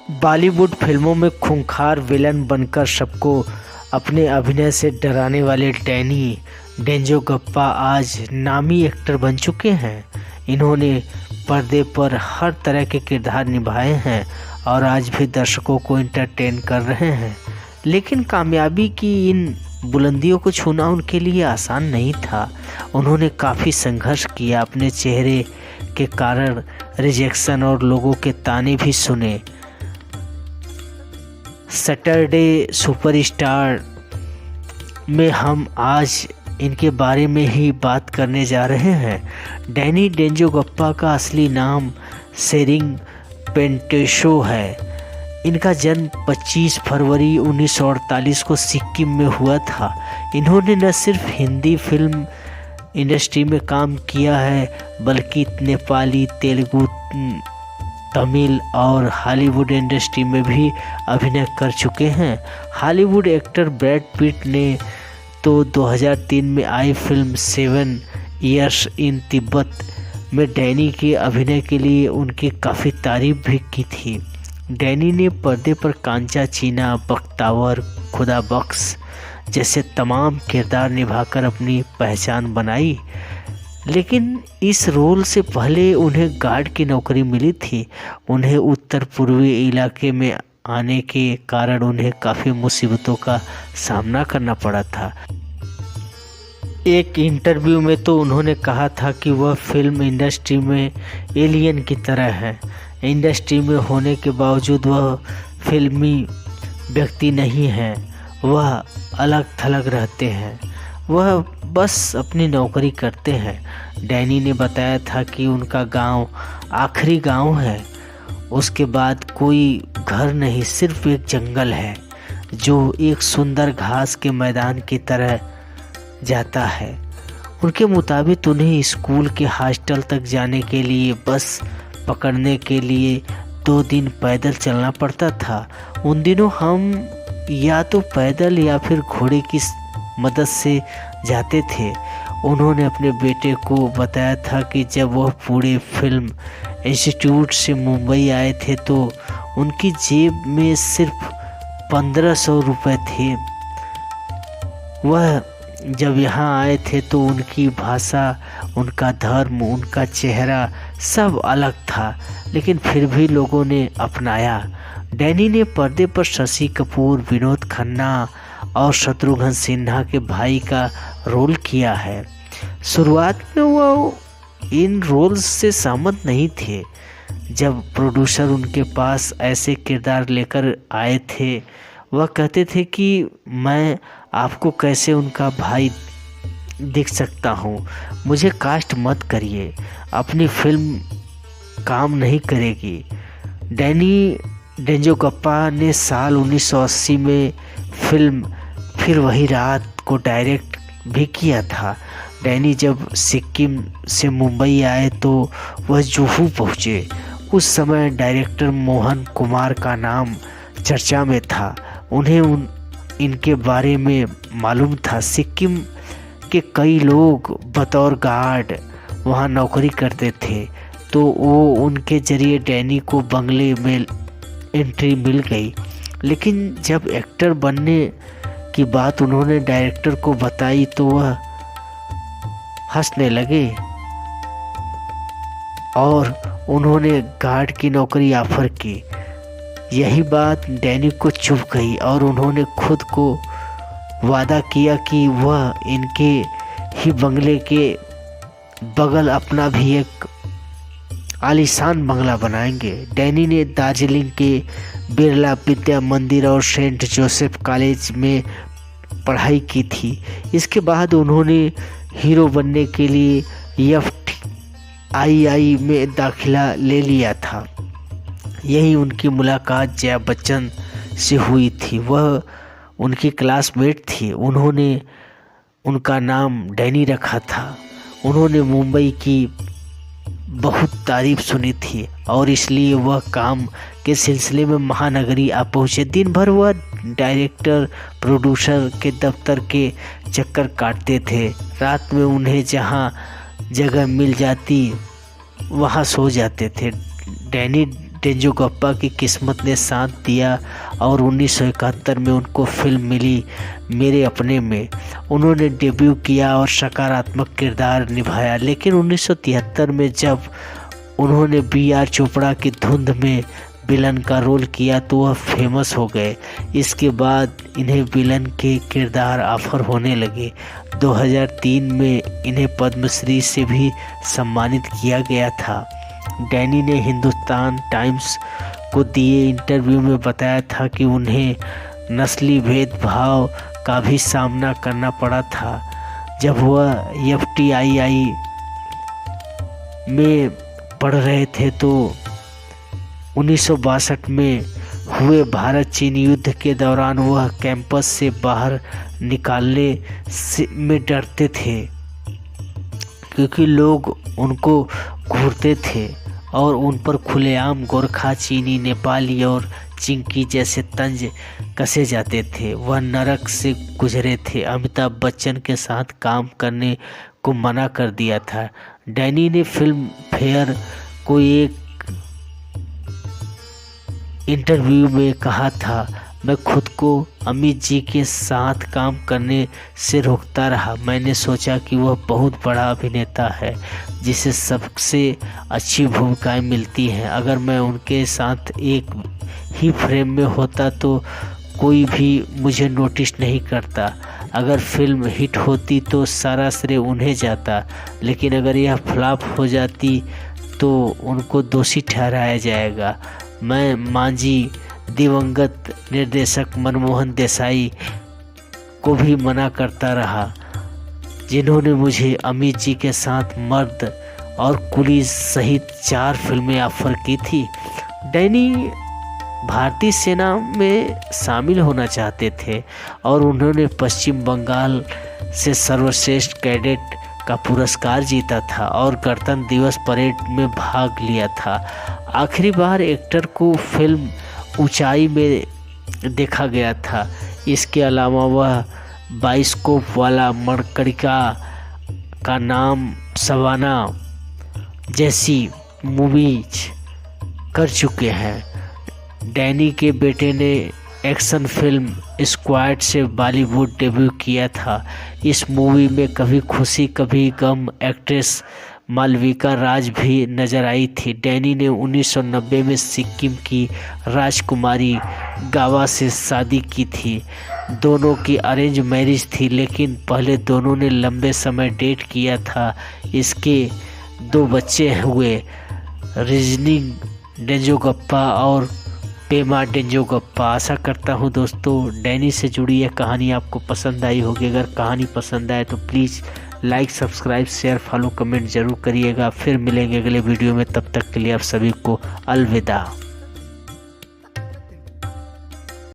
बॉलीवुड फिल्मों में खूंखार विलन बनकर सबको अपने अभिनय से डराने वाले डैनी डेंजोगप्पा आज नामी एक्टर बन चुके हैं। इन्होंने पर्दे पर हर तरह के किरदार निभाए हैं और आज भी दर्शकों को एंटरटेन कर रहे हैं। लेकिन कामयाबी की इन बुलंदियों को छूना उनके लिए आसान नहीं था। उन्होंने काफ़ी संघर्ष किया, अपने चेहरे के कारण रिजेक्शन और लोगों के ताने भी सुने। सैटरडे सुपरस्टार में हम आज इनके बारे में ही बात करने जा रहे हैं। डैनी डेंजोगप्पा का असली नाम सेरिंग पेंटेशो है। इनका जन्म 25 फरवरी 1948 को सिक्किम में हुआ था। इन्होंने न सिर्फ हिंदी फिल्म इंडस्ट्री में काम किया है बल्कि नेपाली, तेलुगु, तमिल और हॉलीवुड इंडस्ट्री में भी अभिनय कर चुके हैं। हॉलीवुड एक्टर ब्रैड पिट ने तो 2003 में आई फिल्म 7 इयर्स इन तिब्बत में डैनी के अभिनय के लिए उनकी काफ़ी तारीफ भी की थी। डैनी ने पर्दे पर कांचा चीना, बख्तावर, खुदा बख्श जैसे तमाम किरदार निभाकर अपनी पहचान बनाई। लेकिन इस रोल से पहले उन्हें गार्ड की नौकरी मिली थी। उन्हें उत्तर पूर्वी इलाके में आने के कारण उन्हें काफ़ी मुसीबतों का सामना करना पड़ा था। एक इंटरव्यू में तो उन्होंने कहा था कि वह फिल्म इंडस्ट्री में एलियन की तरह है। इंडस्ट्री में होने के बावजूद वह फिल्मी व्यक्ति नहीं हैं, वह अलग थलग रहते हैं, वह बस अपनी नौकरी करते हैं। डैनी ने बताया था कि उनका गांव आखिरी गांव है, उसके बाद कोई घर नहीं, सिर्फ एक जंगल है जो एक सुंदर घास के मैदान की तरह जाता है। उनके मुताबिक उन्हें स्कूल के हॉस्टल तक जाने के लिए बस पकड़ने के लिए 2 दिन पैदल चलना पड़ता था। उन दिनों हम या तो पैदल या फिर घोड़े की मदद से जाते थे। उन्होंने अपने बेटे को बताया था कि जब वह पूरे फिल्म इंस्टीट्यूट से मुंबई आए थे तो उनकी जेब में सिर्फ 1500 रुपये थे। वह जब यहाँ आए थे तो उनकी भाषा, उनका धर्म, उनका चेहरा सब अलग था, लेकिन फिर भी लोगों ने अपनाया। डैनी ने पर्दे पर शशि कपूर, विनोद खन्ना और शत्रुघ्न सिन्हा के भाई का रोल किया है। शुरुआत में वो इन रोल्स से सहमत नहीं थे। जब प्रोड्यूसर उनके पास ऐसे किरदार लेकर आए थे, वह कहते थे कि मैं आपको कैसे उनका भाई दिख सकता हूँ, मुझे कास्ट मत करिए, अपनी फिल्म काम नहीं करेगी। डैनी डेंजोगप्पा ने साल 1980 में फिल्म फिर वही रात को डायरेक्ट भी किया था। डैनी जब सिक्किम से मुंबई आए तो वह जुहू पहुँचे। उस समय डायरेक्टर मोहन कुमार का नाम चर्चा में था। उन्हें इनके बारे में मालूम था। सिक्किम के कई लोग बतौर गार्ड वहाँ नौकरी करते थे, तो वो उनके जरिए डैनी को बंगले में एंट्री मिल गई। लेकिन जब एक्टर बनने की बात उन्होंने डायरेक्टर को बताई तो वह हंसने लगे और उन्होंने गार्ड की नौकरी ऑफर की। यही बात डैनी को चुभ गई और उन्होंने खुद को वादा किया कि वह इनके ही बंगले के बगल अपना भी एक आलीशान बंगला बनाएंगे। डैनी ने दार्जिलिंग के बिरला विद्या मंदिर और सेंट जोसेफ कॉलेज में पढ़ाई की थी। इसके बाद उन्होंने हीरो बनने के लिए FTII में दाखिला ले लिया था। यही उनकी मुलाकात जया बच्चन से हुई थी। वह उनकी क्लासमेट थी। उन्होंने उनका नाम डैनी रखा था। उन्होंने मुंबई की बहुत तारीफ सुनी थी और इसलिए वह काम के सिलसिले में महानगरी आ पहुँचे। दिन भर वह डायरेक्टर, प्रोड्यूसर के दफ्तर के चक्कर काटते थे। रात में उन्हें जहाँ जगह मिल जाती वहाँ सो जाते थे। डैनी डेंजोगप्पा की किस्मत ने साथ दिया और 1971 में उनको फिल्म मिली मेरे अपने में उन्होंने डेब्यू किया और सकारात्मक किरदार निभाया। लेकिन 1973 में जब उन्होंने B.R. चोपड़ा की धुंध में विलन का रोल किया तो वह फेमस हो गए। इसके बाद इन्हें विलन के किरदार ऑफर होने लगे। 2003 में इन्हें पद्मश्री से भी सम्मानित किया गया था। डैनी ने हिंदुस्तान टाइम्स को दिए इंटरव्यू में बताया था कि उन्हें नस्ली भेदभाव का भी सामना करना पड़ा था जब वह FTII में पढ़ रहे थे। तो 1962 में हुए भारत चीन युद्ध के दौरान वह कैंपस से बाहर निकालने में डरते थे क्योंकि लोग उनको घूरते थे और उन पर खुलेआम गोरखा, चीनी, नेपाली और चिंकी जैसे तंज कसे जाते थे। वह नरक से गुजरे थे। अमिताभ बच्चन के साथ काम करने को मना कर दिया था। डैनी ने फिल्म फेयर को एक इंटरव्यू में कहा था, मैं खुद को अमित जी के साथ काम करने से रोकता रहा। मैंने सोचा कि वह बहुत बड़ा अभिनेता है जिसे सबसे अच्छी भूमिकाएं मिलती हैं। अगर मैं उनके साथ एक ही फ्रेम में होता तो कोई भी मुझे नोटिस नहीं करता। अगर फिल्म हिट होती तो सारा श्रेय उन्हें जाता, लेकिन अगर यह फ्लॉप हो जाती तो उनको दोषी ठहराया जाएगा। मैं मांझी दिवंगत निर्देशक मनमोहन देसाई को भी मना करता रहा जिन्होंने मुझे अमित जी के साथ मर्द और कुली सहित 4 फिल्में ऑफर की थी। डैनी भारतीय सेना में शामिल होना चाहते थे और उन्होंने पश्चिम बंगाल से सर्वश्रेष्ठ कैडेट का पुरस्कार जीता था और गणतंत्र दिवस परेड में भाग लिया था। आखिरी बार एक्टर को फिल्म ऊंचाई में देखा गया था। इसके अलावा वह बाइस्कोप वाला मणिकर्णिका का नाम, सवाना जैसी मूवीज कर चुके हैं। डैनी के बेटे ने एक्शन फिल्म स्क्वाड से बॉलीवुड डेब्यू किया था। इस मूवी में कभी खुशी कभी गम एक्ट्रेस मालविका राज भी नजर आई थी। डैनी ने 1990 में सिक्किम की राजकुमारी गावा से शादी की थी। दोनों की अरेंज मैरिज थी, लेकिन पहले दोनों ने लंबे समय डेट किया था। इसके 2 बच्चे हुए, रजनी डेंजोगप्पा और पेमा डेंजोगप्पा। आशा करता हूँ दोस्तों डैनी से जुड़ी यह कहानी आपको पसंद आई होगी। अगर कहानी पसंद आए तो please like, subscribe, share, follow, comment ज़रूर करिएगा। फिर मिलेंगे अगले वीडियो में। तब तक के लिए आप सभी को अलविदा।